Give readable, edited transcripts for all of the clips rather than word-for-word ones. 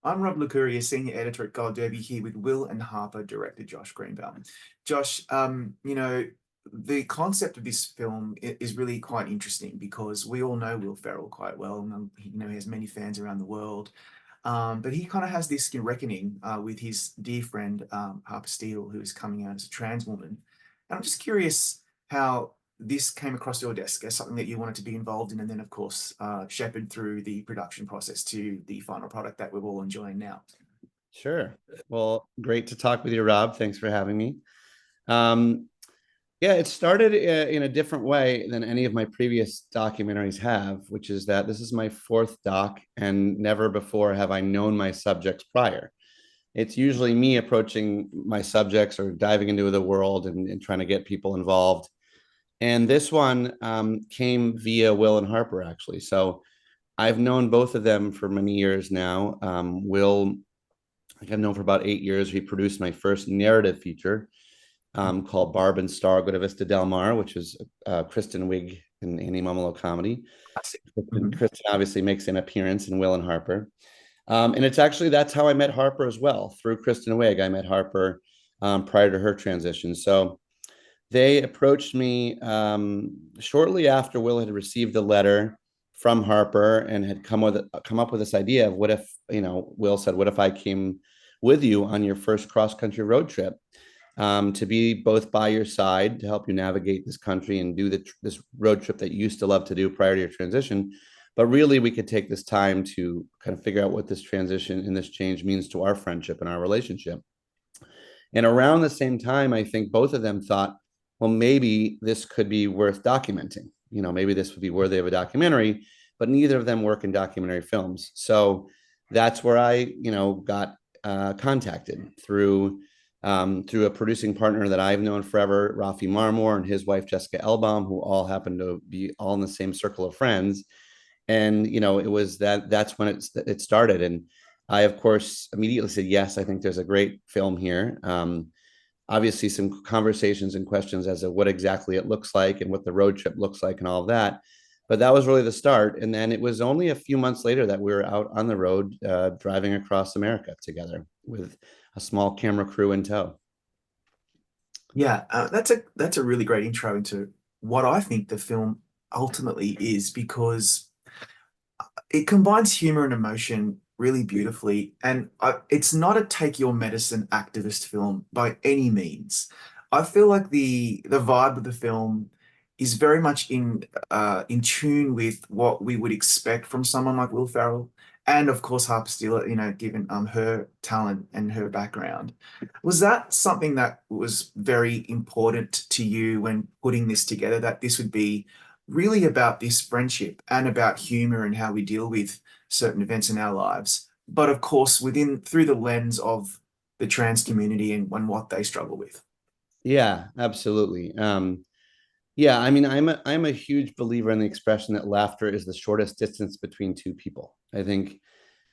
I'm Rob Licuria, Senior Editor at Gold Derby here with Will and Harper director Josh Greenbaum. Josh, the concept of this film is really quite interesting because we all know Will Ferrell quite well, and he has many fans around the world. But he kind of has this reckoning with his dear friend Harper Steele, who is coming out as a trans woman. And I'm just curious how this came across your desk as something that you wanted to be involved in, and then, of course, shepherd through the production process to the final product that we're all enjoying now. Sure. Well, great to talk with you, Rob. Thanks for having me. Um, yeah, it started in a different way than any of my previous documentaries have, which is that this is my fourth doc, and never before have I known my subjects prior. It's usually me approaching my subjects or diving into the world and trying to get people involved. And this one came via Will and Harper, actually. So I've known both of them for many years now. Will I've known for about 8 years. He produced my first narrative feature called Barb and Star Go to Vista Del Mar, which is Kristen Wiig and Annie Mumolo comedy. Classic. Kristen, Mhm. Kristen obviously makes an appearance in Will and Harper. And it's actually, that's how I met Harper as well. Through Kristen Wiig, I met Harper prior to her transition. So they approached me shortly after Will had received the letter from Harper and had come up with this idea of what if, Will said, what if I came with you on your first cross country road trip, to be both by your side to help you navigate this country and do this road trip that you used to love to do prior to your transition. But really, we could take this time to kind of figure out what this transition and this change means to our friendship and our relationship. And around the same time, I think both of them thought, well, maybe this could be worth documenting. Maybe this would be worthy of a documentary, but neither of them work in documentary films. So that's where I got contacted through a producing partner that I've known forever, Rafi Marmor, and his wife, Jessica Elbaum, who all happen to be all in the same circle of friends. And it was that's when it started. And I, of course, immediately said yes. I think there's a great film here. Obviously, some conversations and questions as to what exactly it looks like and what the road trip looks like and all of that. But that was really the start. And then it was only a few months later that we were out on the road driving across America together with a small camera crew in tow. Yeah, that's a really great intro into what I think the film ultimately is because it combines humor and emotion really beautifully, and it's not a take your medicine activist film by any means. I feel like the vibe of the film is very much in tune with what we would expect from someone like Will Ferrell, and of course Harper Steele. Given her talent and her background, was that something that was very important to you when putting this together? That this would be really about this friendship and about humor and how we deal with certain events in our lives, but of course within through the lens of the trans community and what they struggle with. Yeah, absolutely. Yeah, I mean, I'm a huge believer in the expression that laughter is the shortest distance between two people. I think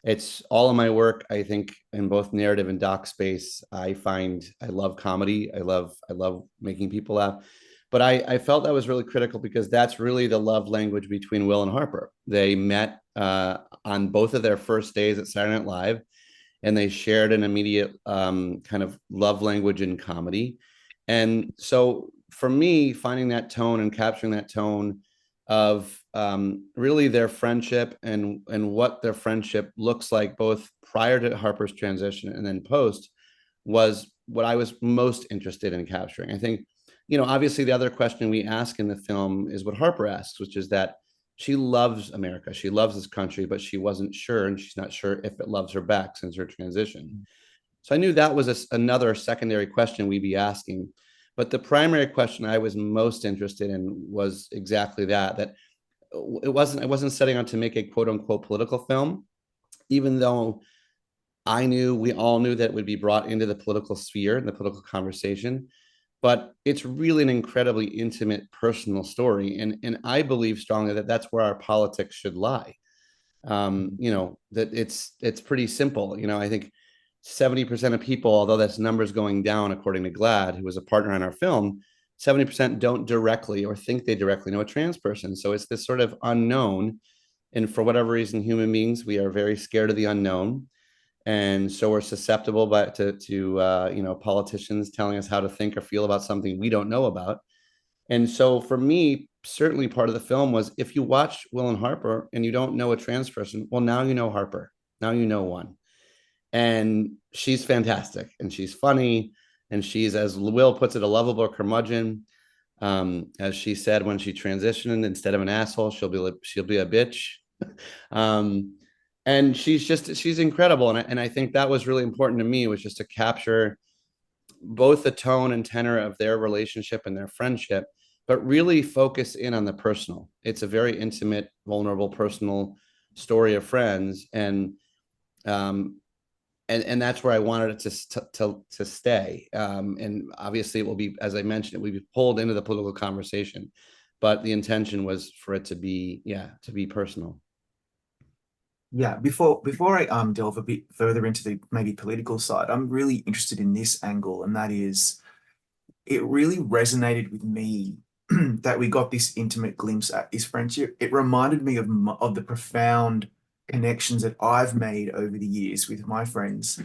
it's all of my work. I think in both narrative and doc space, I love comedy. I love making people laugh. But I felt that was really critical because that's really the love language between Will and Harper. They met on both of their first days at Saturday Night Live, and they shared an immediate kind of love language in comedy. And so for me, finding that tone and capturing that tone of really their friendship and what their friendship looks like both prior to Harper's transition and then post was what I was most interested in capturing. I think, obviously the other question we ask in the film is what Harper asks, which is that she loves America. She loves this country, but she wasn't sure, and she's not sure if it loves her back since her transition. So I knew that was another secondary question we'd be asking. But the primary question I was most interested in was exactly that I wasn't setting out to make a quote unquote political film, even though we all knew that it would be brought into the political sphere and the political conversation. But it's really an incredibly intimate personal story. And I believe strongly that that's where our politics should lie. That it's pretty simple. I think 70% of people, although that's numbers going down according to GLAD, who was a partner on our film, 70% don't directly or think they directly know a trans person. So it's this sort of unknown. And for whatever reason, human beings, we are very scared of the unknown. and so we're susceptible to politicians telling us how to think or feel about something we don't know about. And so for me, certainly part of the film was, if you watch Will and Harper and you don't know a trans person, well, now you know Harper. Now you know one. And she's fantastic and she's funny. And she's, as Will puts it, a lovable curmudgeon. As she said when she transitioned, instead of an asshole, she'll be a bitch. um, and she's incredible. And I think that was really important to me, was just to capture both the tone and tenor of their relationship and their friendship, but really focus in on the personal. It's a very intimate, vulnerable, personal story of friends, um, and that's where I wanted it to stay. And obviously, it will be, as I mentioned, it will be pulled into the political conversation, but the intention was for it to be personal. Yeah, before I delve a bit further into the maybe political side, I'm really interested in this angle, and that is, it really resonated with me that we got this intimate glimpse at his friendship. It reminded me of the profound connections that I've made over the years with my friends,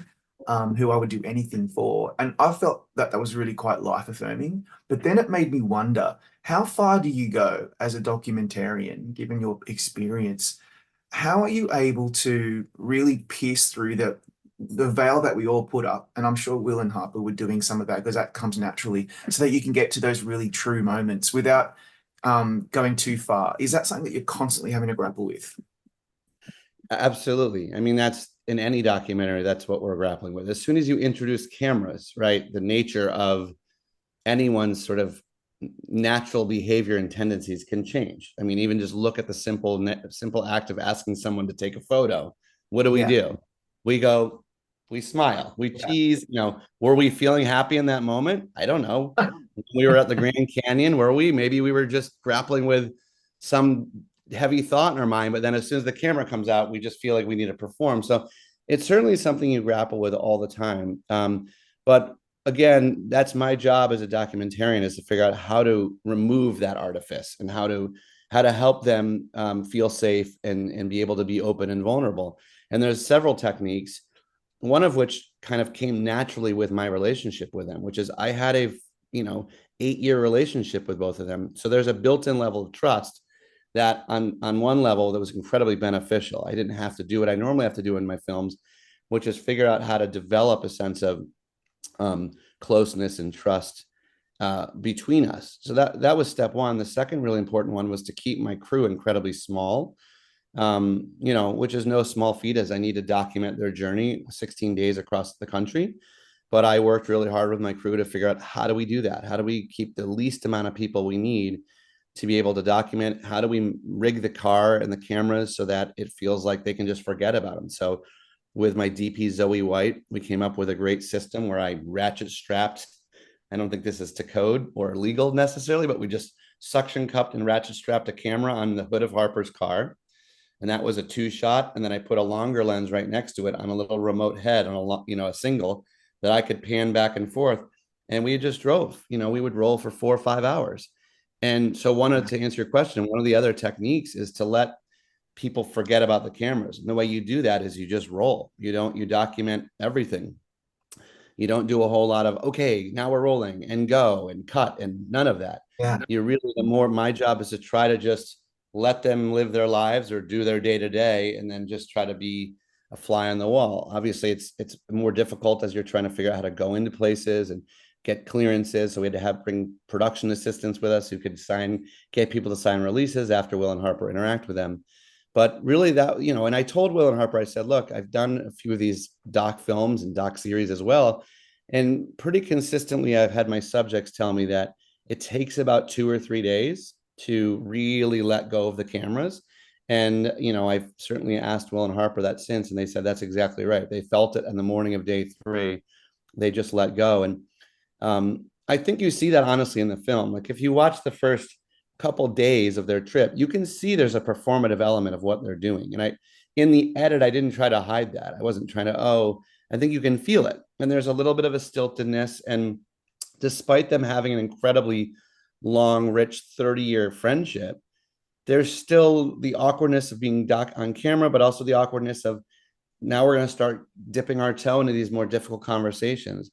who I would do anything for. And I felt that that was really quite life affirming. But then it made me wonder, how far do you go as a documentarian, given your experience? How are you able to really pierce through the veil that we all put up? And I'm sure Will and Harper were doing some of that because that comes naturally, so that you can get to those really true moments without going too far. Is that something that you're constantly having to grapple with? Absolutely. I mean, that's in any documentary, that's what we're grappling with. As soon as you introduce cameras, right, the nature of anyone's sort of natural behavior and tendencies can change. I mean, even just look at the simple act of asking someone to take a photo. What do? Yeah, We go, we smile, we yeah, tease. Were we feeling happy in that moment? I don't know. We were at the Grand Canyon, were we? Maybe we were just grappling with some heavy thought in our mind, but then as soon as the camera comes out, we just feel like we need to perform. So it's certainly something you grapple with all the time. But again, that's my job as a documentarian, is to figure out how to remove that artifice and how to help them feel safe and be able to be open and vulnerable. And there's several techniques, one of which kind of came naturally with my relationship with them, which is I had a 8-year relationship with both of them. So there's a built-in level of trust that on one level that was incredibly beneficial. I didn't have to do what I normally have to do in my films, which is figure out how to develop a sense of closeness and trust between us. So that was step one. The second really important one was to keep my crew incredibly small, which is no small feat, as I need to document their journey 16 days across the country. But I worked really hard with my crew to figure out, how do we do that? How do we keep the least amount of people we need to be able to document? How do we rig the car and the cameras so that it feels like they can just forget about them? So with my DP Zoe White, we came up with a great system where I ratchet strapped. I don't think this is to code or legal necessarily, but we just suction cupped and ratchet strapped a camera on the hood of Harper's car. And that was a 2-shot. And then I put a longer lens right next to it on a little remote head on a single that I could pan back and forth. And we just drove. We would roll for 4 or 5 hours. And so, to answer your question, one of the other techniques is to let people forget about the cameras. And the way you do that is you just roll. You document everything. You don't do a whole lot of, okay, now we're rolling and go and cut, and none of that. yeah, You really, my job is to try to just let them live their lives or do their day to day, and then just try to be a fly on the wall. Obviously, it's more difficult as you're trying to figure out how to go into places and get clearances. So we had to bring production assistants with us who could get people to sign releases after Will and Harper interact with them. But really, and I told Will and Harper, I said, look, I've done a few of these doc films and doc series as well. And pretty consistently, I've had my subjects tell me that it takes about 2 or 3 days to really let go of the cameras. And, I've certainly asked Will and Harper that since, and they said that's exactly right. They felt it on the morning of day 3. They just let go. And I think you see that honestly in the film. Like, if you watch the first couple days of their trip, you can see there's a performative element of what they're doing. And in the edit, I didn't try to hide that. I wasn't trying to, I think you can feel it. And there's a little bit of a stiltedness. And despite them having an incredibly long, rich 30-year friendship, there's still the awkwardness of being on camera, but also the awkwardness of now we're going to start dipping our toe into these more difficult conversations.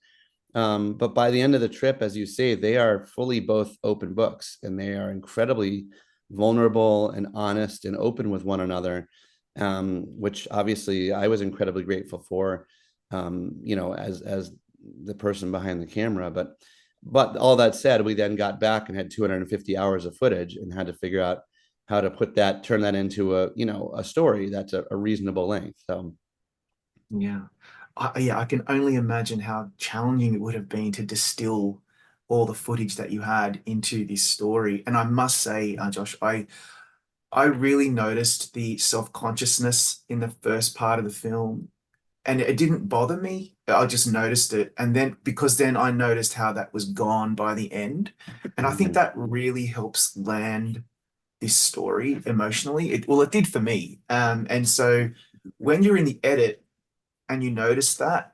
But by the end of the trip, as you say, they are fully both open books, and they are incredibly vulnerable and honest and open with one another, which obviously I was incredibly grateful for, as the person behind the camera. But all that said, we then got back and had 250 hours of footage and had to figure out how to turn that into a story that's a reasonable length. So Yeah. Yeah, I can only imagine how challenging it would have been to distill all the footage that you had into this story. And I must say, Josh, I really noticed the self-consciousness in the first part of the film, and it didn't bother me. I just noticed it. And then because then I noticed how that was gone by the end. And I think that really helps land this story emotionally. Well, it did for me. And so when you're in the edit and you notice that,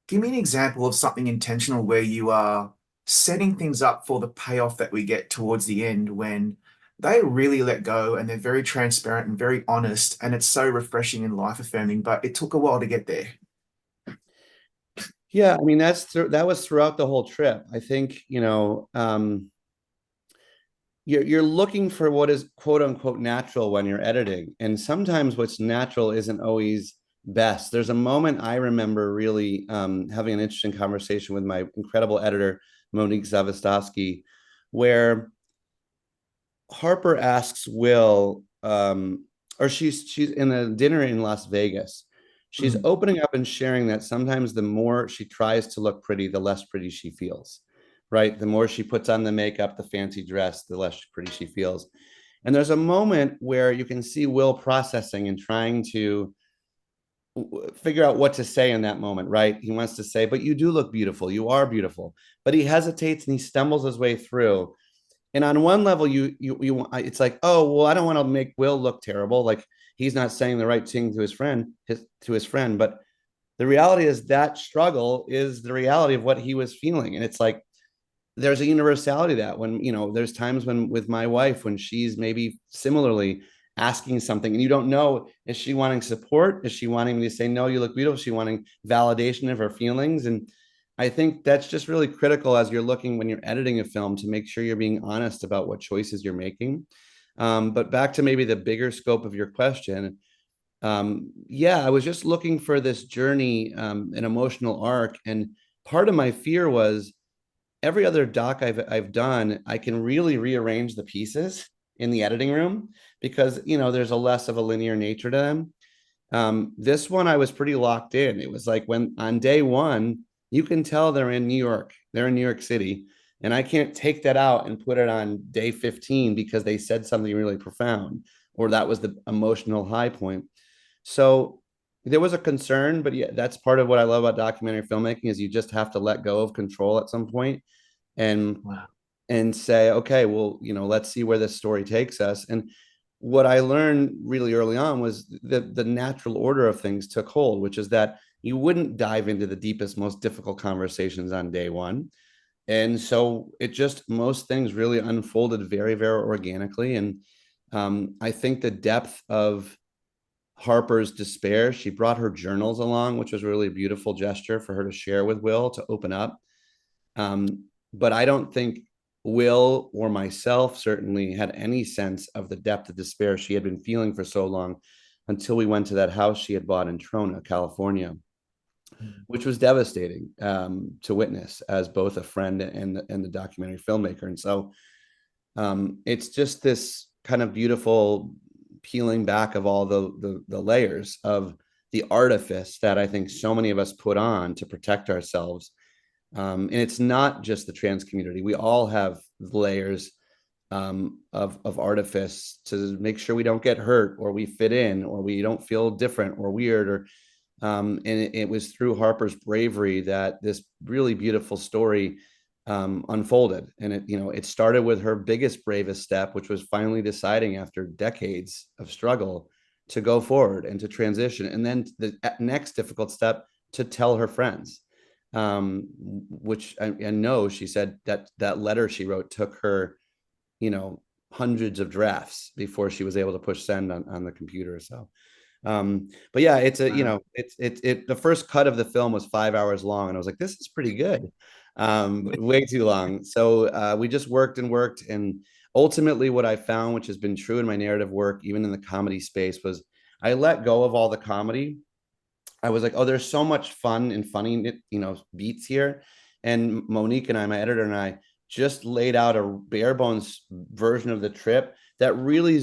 give me an example of something intentional where you are setting things up for the payoff that we get towards the end when they really let go and they're very transparent and very honest, and it's so refreshing and life affirming, but it took a while to get there. yeah, I mean that was throughout the whole trip. I think you're looking for what is quote unquote natural when you're editing, and sometimes what's natural isn't always best. There's a moment I remember really having an interesting conversation with my incredible editor Monique Zavostovsky, where Harper asks Will, or she's in a dinner in Las Vegas. She's Mm. opening up and sharing that sometimes the more she tries to look pretty, the less pretty she feels, right? The more she puts on the makeup, the fancy dress, the less pretty she feels. And there's a moment where you can see Will processing and trying to figure out what to say in that moment, right? He wants to say, but you do look beautiful. You are beautiful. But he hesitates and he stumbles his way through. And on one level, it's like, oh, well, I don't want to make Will look terrible. Like he's not saying the right thing to his friend. But the reality is that struggle is the reality of what he was feeling. And it's like, there's a universality that when, there's times when with my wife, when she's maybe similarly asking something and you don't know, is she wanting support? Is she wanting me to say, no, you look beautiful? Is she wanting validation of her feelings? And I think that's just really critical as you're looking when you're editing a film to make sure you're being honest about what choices you're making. But back to maybe the bigger scope of your question. Yeah, I was just looking for this journey, an emotional arc. And part of my fear was every other doc I've done, I can really rearrange the pieces in the editing room because there's a less of a linear nature to them. This one I was pretty locked in. It was like when on day one, you can tell they're in New York, they're in New York City, and I can't take that out and put it on day 15 because they said something really profound or that was the emotional high point. So there was a concern, but yeah, that's part of what I love about documentary filmmaking is you just have to let go of control at some point and Wow. say, okay, well, let's see where this story takes us. And what I learned really early on was the natural order of things took hold, which is that you wouldn't dive into the deepest, most difficult conversations on day one. And so it just most things really unfolded very, very organically. And I think the depth of Harper's despair, she brought her journals along, which was really a beautiful gesture for her to share with Will to open up. But I don't think Will or myself certainly had any sense of the depth of despair she had been feeling for so long until we went to that house she had bought in Trona, California, Mm. which was devastating to witness as both a friend and the documentary filmmaker. And so it's just this kind of beautiful peeling back of all the layers of the artifice that I think so many of us put on to protect ourselves. And it's not just the trans community. We all have layers of artifice to make sure we don't get hurt or we fit in or we don't feel different or weird or and it was through Harper's bravery that this really beautiful story unfolded. And it started with her biggest, bravest step, which was finally deciding after decades of struggle to go forward and to transition. And then the next difficult step to tell her friends, which I know she said that letter she wrote took her, hundreds of drafts before she was able to push send on the computer. So But yeah, it's a, Wow. the first cut of the film was 5 hours long, and I was like, this is pretty good. Way too long. So we just worked and worked, and ultimately what I found, which has been true in my narrative work, even in the comedy space, was I let go of all the comedy. I was like, oh, there's so much fun and funny, beats here. And Monique and I, my editor and I, just laid out a bare bones version of the trip that really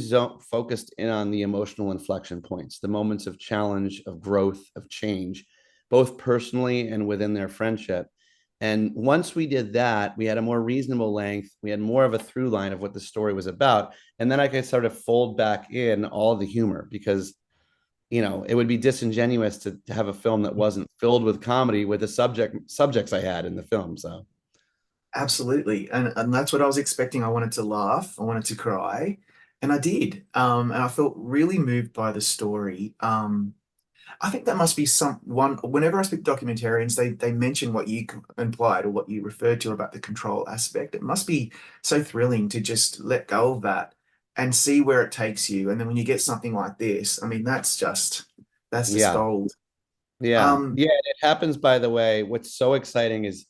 focused in on the emotional inflection points, the moments of challenge, of growth, of change, both personally and within their friendship. And once we did that, we had a more reasonable length. We had more of a through line of what the story was about. And then I could sort of fold back in all the humor because it would be disingenuous to have a film that wasn't filled with comedy with the subjects I had in the film. So Absolutely. And that's what I was expecting. I wanted to laugh, I wanted to cry, and I did. And I felt really moved by the story. I think that must be whenever I speak to documentarians, they mention what you implied or what you referred to about the control aspect. It must be so thrilling to just let go of that and see where it takes you. And then when you get something like this, I mean, that's just yeah, gold. yeah, Um, yeah. It happens, by the way. What's so exciting is,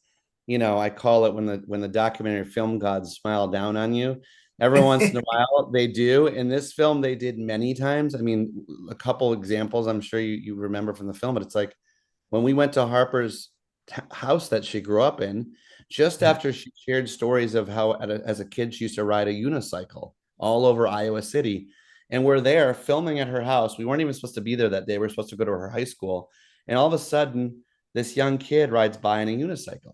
I call it when the documentary film gods smile down on you. Every once in a while, they do. In this film, they did many times. I mean, a couple examples I'm sure you remember from the film, but it's like when we went to Harper's house that she grew up in, just after she shared stories of how as a kid she used to ride a unicycle all over Iowa City. And we're there filming at her house. We weren't even supposed to be there that day. We were supposed to go to her high school. And all of a sudden, this young kid rides by in a unicycle.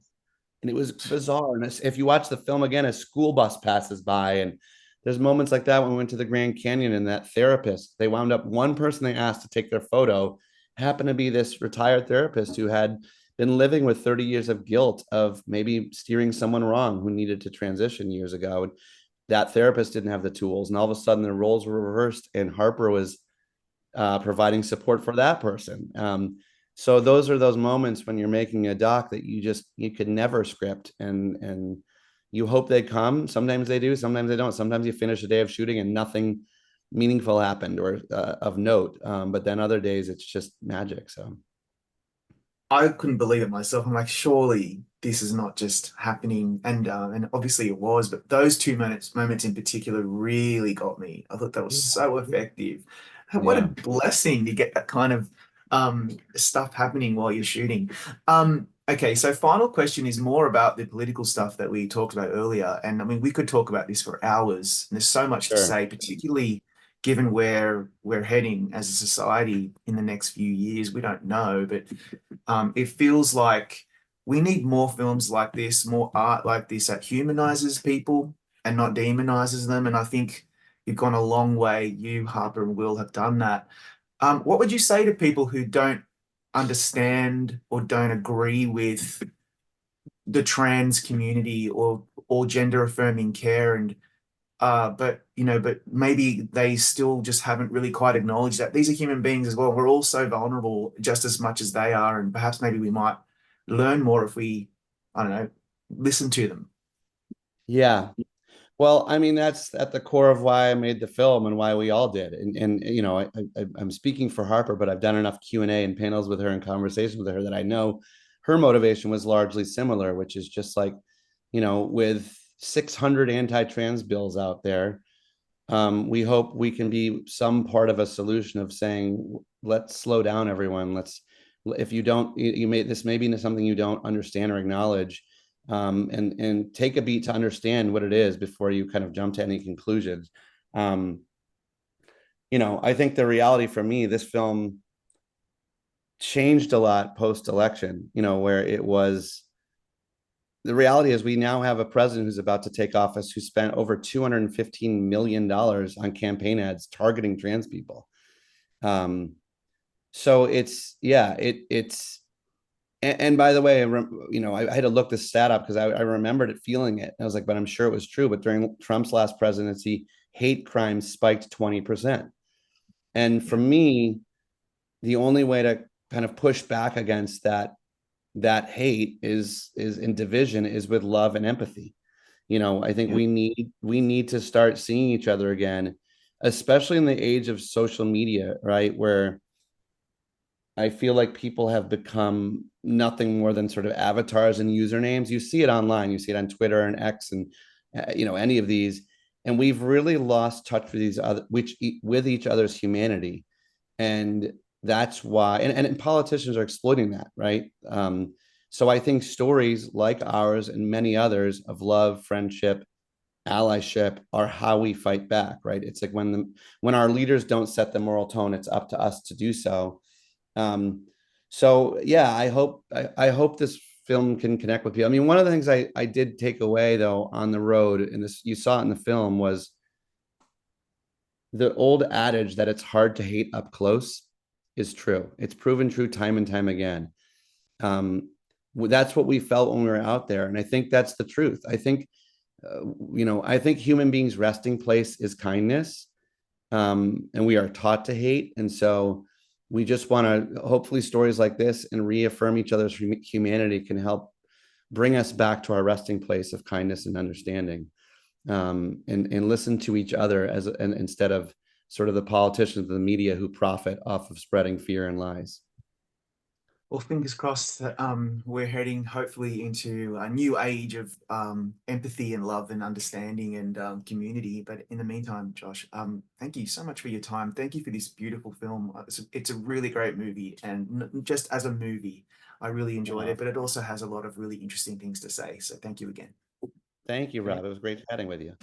And it was bizarre. And if you watch the film again, a school bus passes by, and there's moments like that when we went to the Grand Canyon, and that therapist, they wound up, one person they asked to take their photo happened to be this retired therapist who had been living with 30 years of guilt of maybe steering someone wrong who needed to transition years ago. And that therapist didn't have the tools. And all of a sudden, the roles were reversed, and Harper was providing support for that person. So those are those moments when you're making a doc that you could never script, and you hope they come. Sometimes they do, sometimes they don't. Sometimes you finish a day of shooting and nothing meaningful happened or of note. But then other days it's just magic. So I couldn't believe it myself. I'm like, surely this is not just happening, and obviously it was. But those two moments in particular really got me. I thought that was so effective. And what a yeah, blessing to get that kind of stuff happening while you're shooting. Okay, so final question is more about the political stuff that we talked about earlier. And I mean, we could talk about this for hours. And there's so much to sure. say, particularly given where we're heading as a society in the next few years. We don't know, but it feels like we need more films like this, more art like this that humanizes people and not demonizes them. And I think you've gone a long way. You, Harper, and Will have done that. What would you say to people who don't understand or don't agree with the trans community or gender affirming care and but maybe they still just haven't really quite acknowledged that these are human beings as well. We're all so vulnerable just as much as they are, and perhaps maybe we might learn more if we, I don't know, listen to them. Yeah. Well, I mean, that's at the core of why I made the film and why we all did. And I'm speaking for Harper, but I've done enough Q&A and panels with her and conversations with her that I know her motivation was largely similar, which is just like, with 600 anti-trans bills out there, we hope we can be some part of a solution of saying, let's slow down, everyone. If you don't, you may, this may be something you don't understand or acknowledge, and take a beat to understand what it is before you kind of jump to any conclusions. Um, I think the reality for me, this film changed a lot post-election, where it was, the reality is we now have a president who's about to take office who spent over $215 million on campaign ads targeting trans people. Um, so it's, yeah, it's, and by the way, I had to look this stat up because I remembered it, feeling it. I was like, but I'm sure it was true. But during Trump's last presidency, hate crimes spiked 20%. And for Yeah. me, the only way to kind of push back against that hate is in division, is with love and empathy. I think Yeah. we need to start seeing each other again, especially in the age of social media, right? Where I feel like people have become nothing more than sort of avatars and usernames. You see it online, you see it on Twitter and X and any of these, and we've really lost touch with these other which with each other's humanity, and that's why and politicians are exploiting that, right? So I think stories like ours and many others of love, friendship, allyship are how we fight back, right? It's like when our leaders don't set the moral tone, it's up to us to do so. um, so yeah, I hope this film can connect with people. I mean, one of the things I did take away though on the road, and this you saw it in the film, was the old adage that it's hard to hate up close is true. It's proven true time and time again. Um, that's what we felt when we were out there, and I think that's the truth. I think I think human beings' resting place is kindness, and we are taught to hate. And so we just want to, hopefully, stories like this and reaffirm each other's humanity can help bring us back to our resting place of kindness and understanding, and listen to each other and instead of sort of the politicians of the media who profit off of spreading fear and lies. Well, fingers crossed that we're heading hopefully into a new age of empathy and love and understanding and community. But in the meantime, Josh, thank you so much for your time. Thank you for this beautiful film. It's a really great movie, and just as a movie, I really enjoyed it. But it also has a lot of really interesting things to say. So thank you again. Thank you, Okay. Rob. It was great chatting with you.